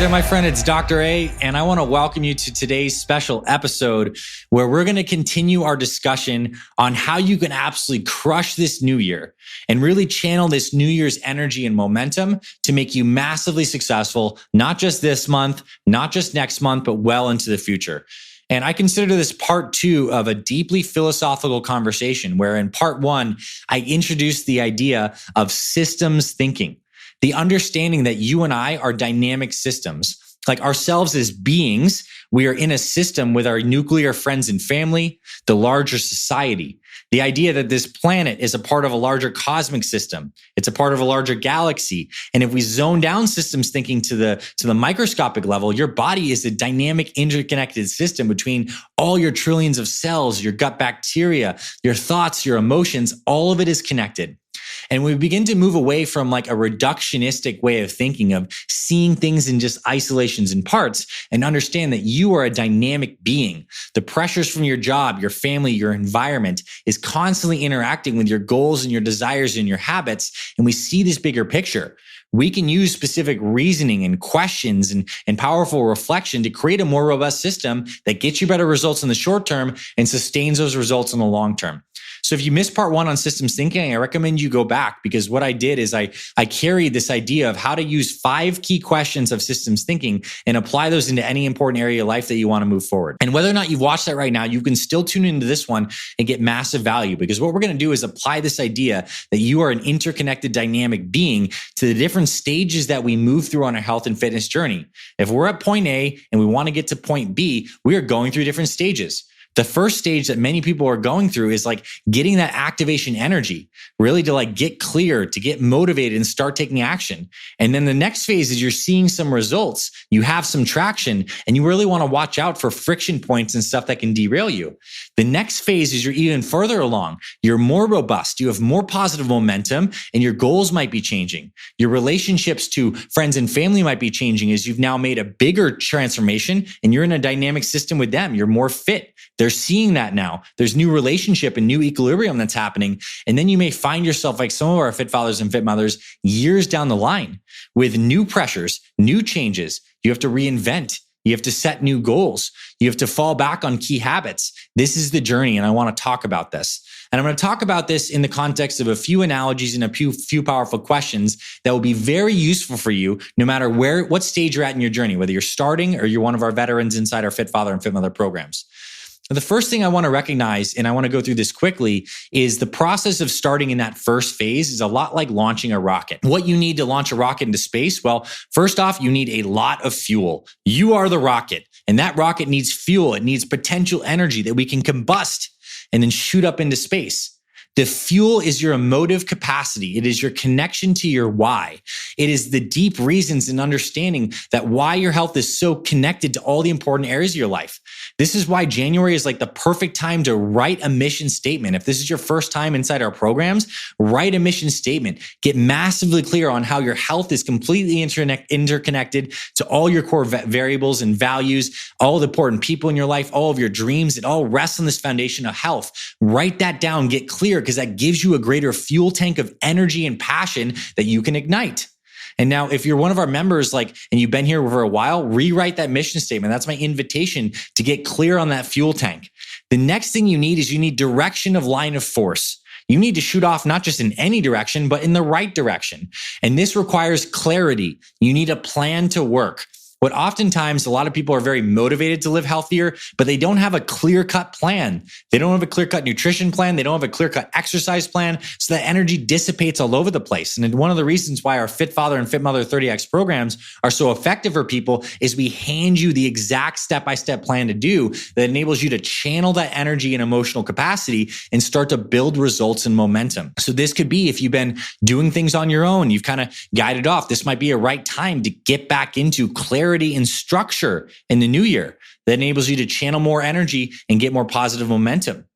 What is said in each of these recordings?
there, my friend. It's Dr. A, and I want to welcome you to today's special episode where we're going to continue our discussion on how you can absolutely crush this new year and really channel this New Year's energy and momentum to make you massively successful, not just this month, not just next month, but well into the future. And I consider this part two of a deeply philosophical conversation where in part one, I introduced the idea of systems thinking. The understanding that you and I are dynamic systems, like ourselves as beings, we are in a system with our nuclear friends and family, the larger society. The idea that this planet is a part of a larger cosmic system. It's a part of a larger galaxy. And if we zone down systems thinking to the microscopic level, your body is a dynamic interconnected system between all your trillions of cells, your gut bacteria, your thoughts, your emotions, all of it is connected. And we begin to move away from like a reductionistic way of thinking of seeing things in just isolations and parts and understand that you are a dynamic being. The pressures from your job, your family, your environment is constantly interacting with your goals and your desires and your habits. And we see this bigger picture. We can use specific reasoning and questions and powerful reflection to create a more robust system that gets you better results in the short term and sustains those results in the long term. So if you missed part one on systems thinking, I recommend you go back because what I did is I carried this idea of how to use 5 key questions of systems thinking and apply those into any important area of life that you want to move forward. And whether or not you've watched that right now, you can still tune into this one and get massive value because what we're going to do is apply this idea that you are an interconnected dynamic being to the different stages that we move through on our health and fitness journey. If we're at point A and we want to get to point B, we are going through different stages. The first stage that many people are going through is like getting that activation energy, really to like get clear, to get motivated and start taking action. And then the next phase is you're seeing some results, you have some traction, and you really want to watch out for friction points and stuff that can derail you. The next phase is you're even further along. You're more robust, you have more positive momentum, and your goals might be changing. Your relationships to friends and family might be changing as you've now made a bigger transformation and you're in a dynamic system with them. You're more fit. They're seeing that now. There's new relationship and new equilibrium that's happening. And then you may find yourself like some of our fit fathers and fit mothers years down the line with new pressures, new changes. You have to reinvent. You have to set new goals. You have to fall back on key habits. This is the journey, and I want to talk about this. And I'm going to talk about this in the context of a few analogies and a few powerful questions that will be very useful for you no matter what stage you're at in your journey, whether you're starting or you're one of our veterans inside our Fit Father and Fit Mother programs. The first thing I want to recognize, and I want to go through this quickly, is the process of starting in that first phase is a lot like launching a rocket. What you need to launch a rocket into space? Well, first off, you need a lot of fuel. You are the rocket, and that rocket needs fuel. It needs potential energy that we can combust and then shoot up into space. The fuel is your emotive capacity. It is your connection to your why. It is the deep reasons and understanding that why your health is so connected to all the important areas of your life. This is why January is like the perfect time to write a mission statement. If this is your first time inside our programs, write a mission statement. Get massively clear on how your health is completely interconnected to all your core variables and values, all the important people in your life, all of your dreams. It all rests on this foundation of health. Write that down, get clear, because that gives you a greater fuel tank of energy and passion that you can ignite. And now if you're one of our members, and you've been here for a while, rewrite that mission statement. That's my invitation to get clear on that fuel tank. The next thing you need is you need direction of line of force. You need to shoot off not just in any direction, but in the right direction. And this requires clarity. You need a plan to work. But oftentimes, a lot of people are very motivated to live healthier, but they don't have a clear-cut plan. They don't have a clear-cut nutrition plan. They don't have a clear-cut exercise plan. So that energy dissipates all over the place. And one of the reasons why our Fit Father and Fit Mother 30X programs are so effective for people is we hand you the exact step-by-step plan to do that enables you to channel that energy and emotional capacity and start to build results and momentum. So this could be if you've been doing things on your own, you've kind of guided off. This might be a right time to get back into clarity and structure in the new year that enables you to channel more energy and get more positive momentum.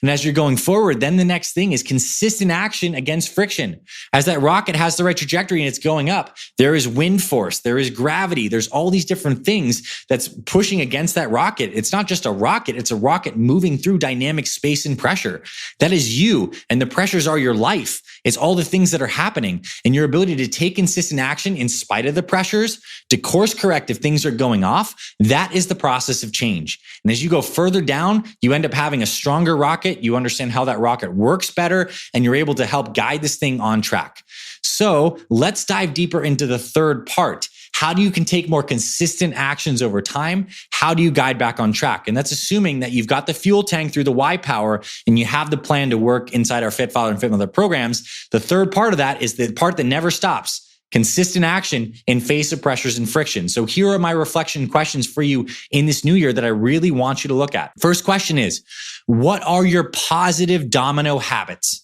And as you're going forward, then the next thing is consistent action against friction. As that rocket has the right trajectory and it's going up, there is wind force, there is gravity, there's all these different things that's pushing against that rocket. It's not just a rocket, it's a rocket moving through dynamic space and pressure. That is you, and the pressures are your life. It's all the things that are happening, and your ability to take consistent action in spite of the pressures, to course correct if things are going off. That is the process of change. And as you go further down, you end up having a stronger rocket. You understand how that rocket works better, and you're able to help guide this thing on track. So let's dive deeper into the third part. How do you can take more consistent actions over time? How do you guide back on track? And that's assuming that you've got the fuel tank through the Y power and you have the plan to work inside our Fit Father and Fit Mother programs. The third part of that is the part that never stops. Consistent action in face of pressures and friction. So here are my reflection questions for you in this new year that I really want you to look at. First question is, what are your positive domino habits?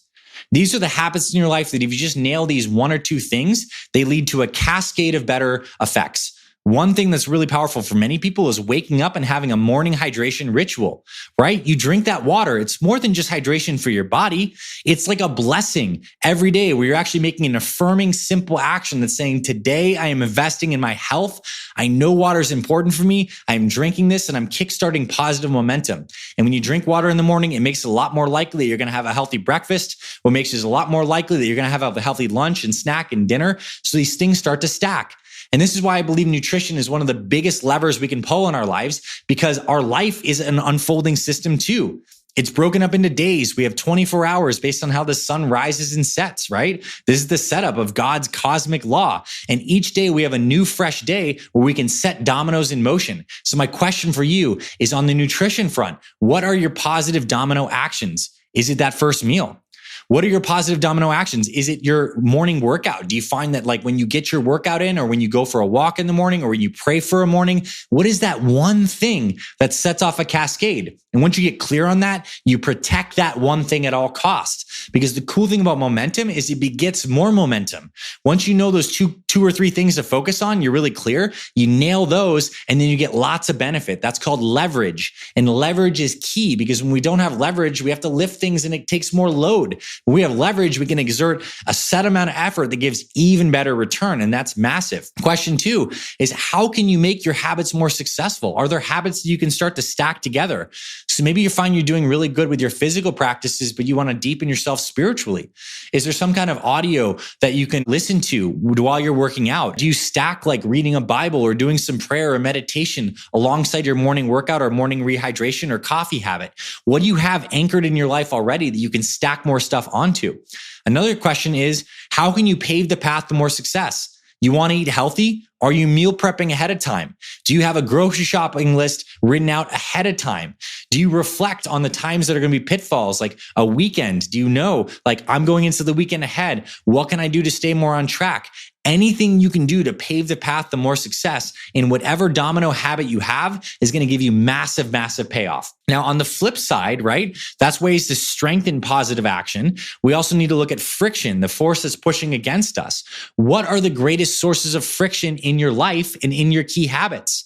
These are the habits in your life that if you just nail these one or two things, they lead to a cascade of better effects. One thing that's really powerful for many people is waking up and having a morning hydration ritual, right? You drink that water. It's more than just hydration for your body. It's like a blessing every day where you're actually making an affirming, simple action that's saying, today I am investing in my health. I know water is important for me. I'm drinking this and I'm kickstarting positive momentum. And when you drink water in the morning, it makes it a lot more likely that you're going to have a healthy breakfast. What makes it a lot more likely that you're going to have a healthy lunch and snack and dinner. So these things start to stack. And this is why I believe nutrition is one of the biggest levers we can pull in our lives, because our life is an unfolding system too. It's broken up into days. We have 24 hours based on how the sun rises and sets, right? This is the setup of God's cosmic law. And each day we have a new fresh day where we can set dominoes in motion. So my question for you is on the nutrition front. What are your positive domino actions? Is it that first meal? What are your positive domino actions? Is it your morning workout? Do you find that like when you get your workout in or when you go for a walk in the morning or when you pray for a morning, what is that one thing that sets off a cascade? And once you get clear on that, you protect that one thing at all costs. Because the cool thing about momentum is it begets more momentum. Once you know those two or three things to focus on, you're really clear, you nail those and then you get lots of benefit. That's called leverage. And leverage is key because when we don't have leverage, we have to lift things and it takes more load. When we have leverage, we can exert a set amount of effort that gives even better return. And that's massive. Question 2 is how can you make your habits more successful? Are there habits that you can start to stack together? So maybe you find you're doing really good with your physical practices, but you want to deepen yourself spiritually. Is there some kind of audio that you can listen to while you're working out? Do you stack like reading a Bible or doing some prayer or meditation alongside your morning workout or morning rehydration or coffee habit? What do you have anchored in your life already that you can stack more stuff onto? Another question is, how can you pave the path to more success? You want to eat healthy? Are you meal prepping ahead of time? Do you have a grocery shopping list written out ahead of time? Do you reflect on the times that are going to be pitfalls, like a weekend? Do you know, like, I'm going into the weekend ahead. What can I do to stay more on track? Anything you can do to pave the path to more success in whatever domino habit you have is going to give you massive, massive payoff. Now, on the flip side, right, that's ways to strengthen positive action. We also need to look at friction, the force that's pushing against us. What are the greatest sources of friction in your life and in your key habits?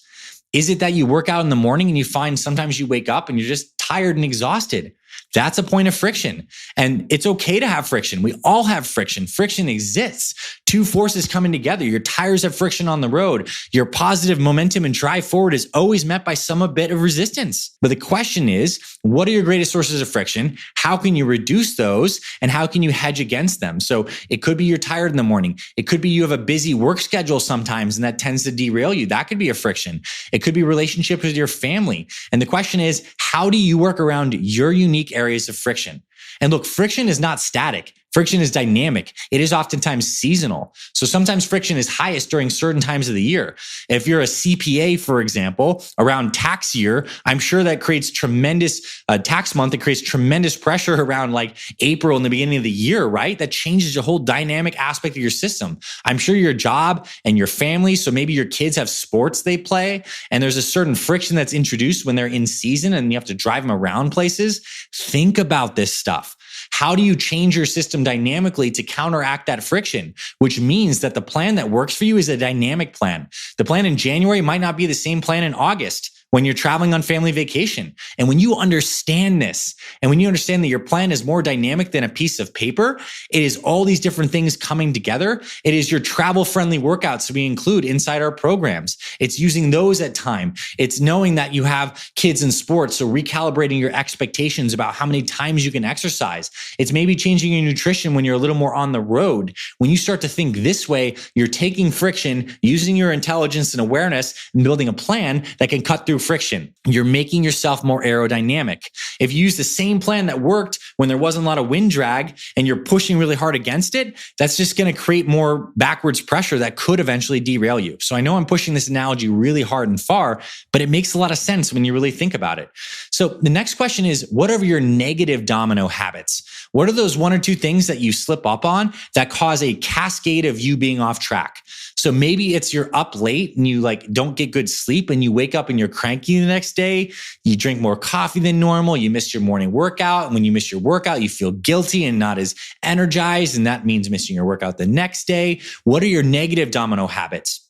Is it that you work out in the morning and you find sometimes you wake up and you're just tired and exhausted? That's a point of friction. And it's okay to have friction. We all have friction. Friction exists. Two forces coming together. Your tires have friction on the road. Your positive momentum and drive forward is always met by some bit of resistance. But the question is, what are your greatest sources of friction? How can you reduce those? And how can you hedge against them? So it could be you're tired in the morning. It could be you have a busy work schedule sometimes, and that tends to derail you. That could be a friction. It could be relationships with your family. And the question is, how do you work around your unique areas of friction? And look, friction is not static. Friction is dynamic. It is oftentimes seasonal. So sometimes friction is highest during certain times of the year. If you're a CPA, for example, around tax year, I'm sure that creates tremendous tax month. It creates tremendous pressure around like April and the beginning of the year, right? That changes your whole dynamic aspect of your system. I'm sure your job and your family, so maybe your kids have sports they play, and there's a certain friction that's introduced when they're in season and you have to drive them around places. Think about this stuff. How do you change your system dynamically to counteract that friction? Which means that the plan that works for you is a dynamic plan. The plan in January might not be the same plan in August. when you're traveling on family vacation. And when you understand this, and when you understand that your plan is more dynamic than a piece of paper, it is all these different things coming together. It is your travel-friendly workouts we include inside our programs. It's using those at time. It's knowing that you have kids in sports, so recalibrating your expectations about how many times you can exercise. It's maybe changing your nutrition when you're a little more on the road. When you start to think this way, you're taking friction, using your intelligence and awareness, and building a plan that can cut through friction. You're making yourself more aerodynamic. If you use the same plan that worked when there wasn't a lot of wind drag and you're pushing really hard against it, that's just going to create more backwards pressure that could eventually derail you. So I know I'm pushing this analogy really hard and far, but it makes a lot of sense when you really think about it. So the next question is, what are your negative domino habits? What are those one or two things that you slip up on that cause a cascade of you being off track? So maybe it's you're up late and you don't get good sleep and you wake up and you're cranky the next day. You drink more coffee than normal. You miss your morning workout. And when you miss your workout, you feel guilty and not as energized. And that means missing your workout the next day. What are your negative domino habits?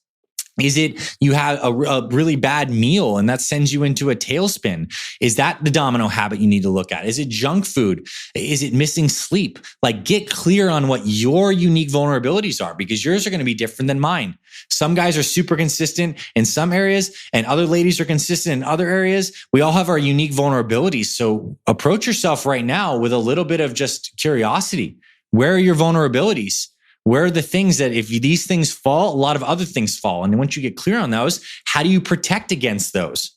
Is it you have a really bad meal and that sends you into a tailspin? Is that the domino habit you need to look at? Is it junk food? Is it missing sleep? Get clear on what your unique vulnerabilities are, because yours are going to be different than mine. Some guys are super consistent in some areas and other ladies are consistent in other areas. We all have our unique vulnerabilities. So approach yourself right now with a little bit of just curiosity. Where are your vulnerabilities? Where are the things that if these things fall, a lot of other things fall? And once you get clear on those, how do you protect against those?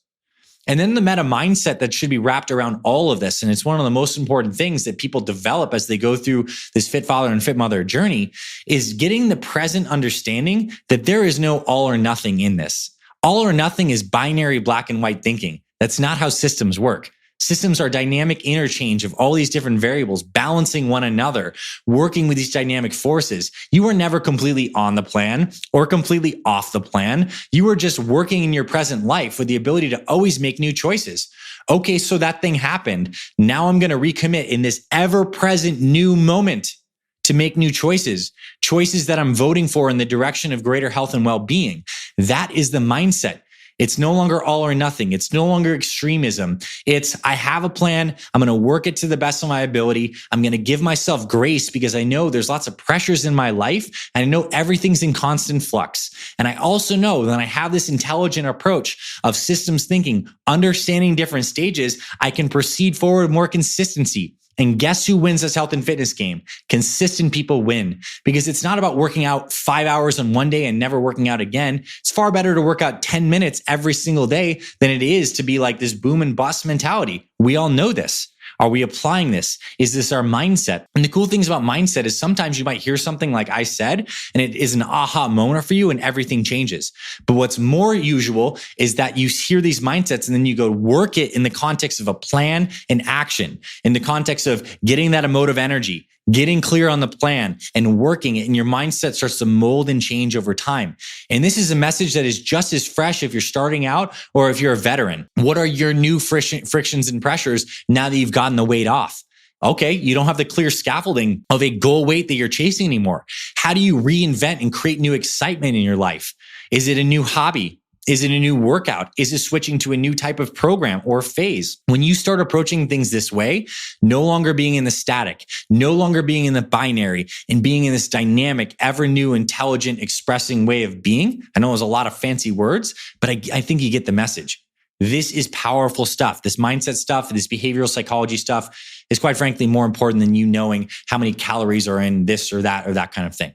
And then the meta mindset that should be wrapped around all of this. And it's one of the most important things that people develop as they go through this fit father and fit mother journey is getting the present understanding that there is no all or nothing in this. All or nothing is binary black and white thinking. That's not how systems work. Systems are dynamic interchange of all these different variables, balancing one another, working with these dynamic forces. You are never completely on the plan or completely off the plan. You are just working in your present life with the ability to always make new choices. Okay, so that thing happened. Now I'm going to recommit in this ever-present new moment to make new choices that I'm voting for in the direction of greater health and well-being. That is the mindset. It's no longer all or nothing. It's no longer extremism. It's, I have a plan. I'm going to work it to the best of my ability. I'm going to give myself grace because I know there's lots of pressures in my life and I know everything's in constant flux. And I also know that I have this intelligent approach of systems thinking, understanding different stages. I can proceed forward with more consistency. And guess who wins this health and fitness game? Consistent people win, because it's not about working out 5 hours on one day and never working out again. It's far better to work out 10 minutes every single day than it is to be like this boom and bust mentality. We all know this. Are we applying this? Is this our mindset? And the cool things about mindset is sometimes you might hear something like I said, and it is an aha moment for you and everything changes. But what's more usual is that you hear these mindsets and then you go work it in the context of a plan and action, in the context of getting that emotive energy, getting clear on the plan and working it, and your mindset starts to mold and change over time. And this is a message that is just as fresh if you're starting out or if you're a veteran. What are your new frictions and pressures now that you've gotten the weight off? Okay, you don't have the clear scaffolding of a goal weight that you're chasing anymore. How do you reinvent and create new excitement in your life? Is it a new hobby? Is it a new workout? Is it switching to a new type of program or phase? When you start approaching things this way, no longer being in the static, no longer being in the binary, and being in this dynamic, ever new, intelligent, expressing way of being. I know there's a lot of fancy words, but I think you get the message. This is powerful stuff. This mindset stuff, this behavioral psychology stuff is quite frankly more important than you knowing how many calories are in this or that kind of thing.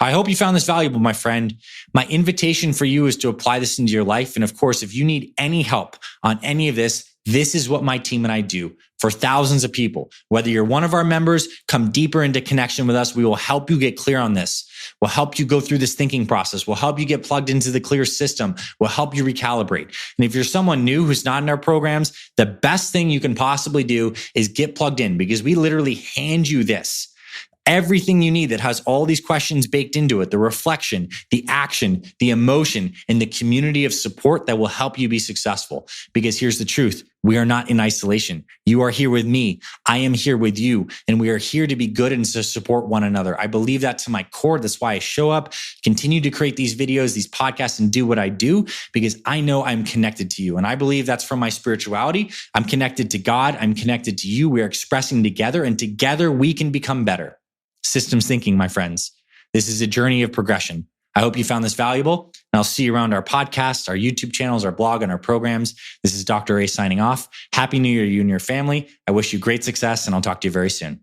I hope you found this valuable, my friend. My invitation for you is to apply this into your life. And of course, if you need any help on any of this, this is what my team and I do for thousands of people. Whether you're one of our members, come deeper into connection with us. We will help you get clear on this. We'll help you go through this thinking process. We'll help you get plugged into the clear system. We'll help you recalibrate. And if you're someone new who's not in our programs, the best thing you can possibly do is get plugged in, because we literally hand you this. Everything you need that has all these questions baked into it, the reflection, the action, the emotion, and the community of support that will help you be successful. Because here's the truth. We are not in isolation. You are here with me. I am here with you. And we are here to be good and to support one another. I believe that to my core. That's why I show up, continue to create these videos, these podcasts, and do what I do, because I know I'm connected to you. And I believe that's from my spirituality. I'm connected to God. I'm connected to you. We are expressing together, and together we can become better. Systems thinking, my friends. This is a journey of progression. I hope you found this valuable, and I'll see you around our podcast, our YouTube channels, our blog, and our programs. This is Dr. A signing off. Happy New Year, you and your family. I wish you great success, and I'll talk to you very soon.